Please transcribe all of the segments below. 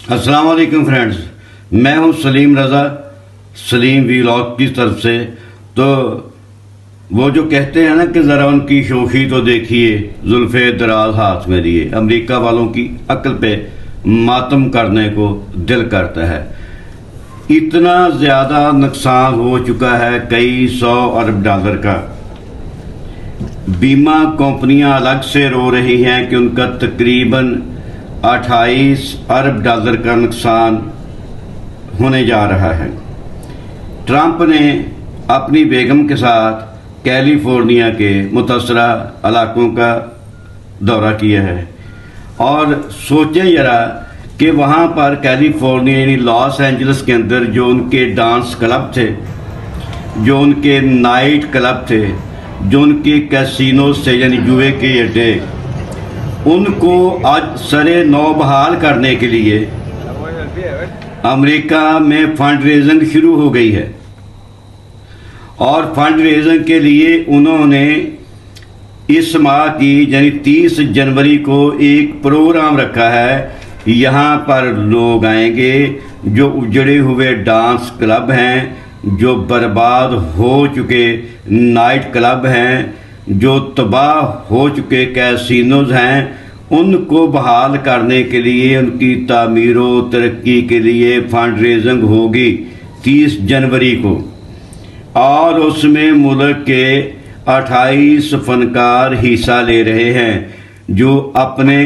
अस्सलाम वालेकुम फ्रेंड्स, मैं हूं सलीम रज़ा, सलीम वीलॉग की तरफ से। तो वो जो कहते हैं ना कि ज़रा उनकी शोखी तो देखिए, जुल्फ़े दराज हाथ में लिए, अमेरिका वालों की अक्ल पे मातम करने को दिल करता है। इतना ज़्यादा नुकसान हो चुका है, कई 100 अरब डॉलर का। बीमा कंपनियां अलग से रो रही हैं कि उनका तकरीबन 28 अरब डॉलर का नुकसान होने जा रहा है। ट्रंप ने अपनी बेगम के साथ कैलिफोर्निया के मुतासरा इलाकों का दौरा किया है और सोचें ज़रा कि वहाँ पर कैलिफोर्निया यानी लॉस एंजल्स के अंदर जो उनके डांस क्लब थे, जो उनके नाइट क्लब थे, जो उनके कैसीनो से यानी जुए के अड्डे, उनको आज सरे नौ बहाल करने के लिए अमेरिका में फंड रेजिंग शुरू हो गई है। और फंड रेजिंग के लिए उन्होंने इस माह की यानी 30 जनवरी को एक प्रोग्राम रखा है। यहाँ पर लोग आएंगे जो उजड़े हुए डांस क्लब हैं, जो बर्बाद हो चुके नाइट क्लब हैं, जो तबाह हो चुके कैसीनोज हैं, उनको बहाल करने के लिए, उनकी तामीर व तरक्की के लिए फंड रेजिंग होगी 30 जनवरी को। और उसमें मुल्क के 28 फनकार हिस्सा ले रहे हैं जो अपने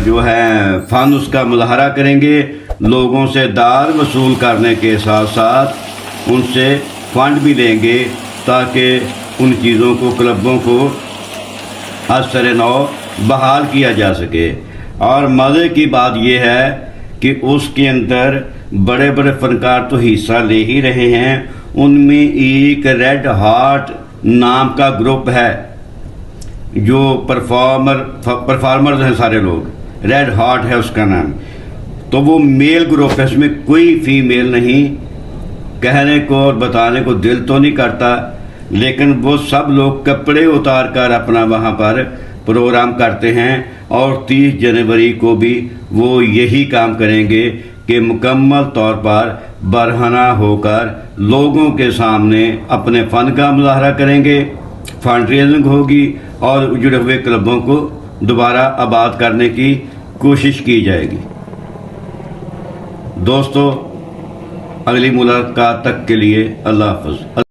जो है फन उसका मुजाहरा करेंगे, लोगों से दार वसूल करने के साथ साथ उनसे फंड भी लेंगे ताकि उन चीज़ों को, क्लबों को असर नौ बहाल किया जा सके। और मज़े की बात यह है कि उसके अंदर बड़े बड़े फनकार तो हिस्सा ले ही रहे हैं। उनमें एक रेड हार्ट नाम का ग्रुप है, जो परफॉर्मर्स हैं सारे लोग, रेड हार्ट है उसका नाम। तो वो मेल ग्रुप है, उसमें कोई फीमेल नहीं। कहने को और बताने को दिल तो नहीं करता, लेकिन वो सब लोग कपड़े उतार कर अपना वहाँ पर प्रोग्राम करते हैं। और 30 जनवरी को भी वो यही काम करेंगे कि मुकम्मल तौर पर बरहना होकर लोगों के सामने अपने फ़न का मुजाहरा करेंगे, फंड रेजिंग होगी और उजड़े हुए क्लबों को दोबारा आबाद करने की कोशिश की जाएगी। दोस्तों, अगली मुलाकात तक के लिए अल्लाह हाफ़िज़।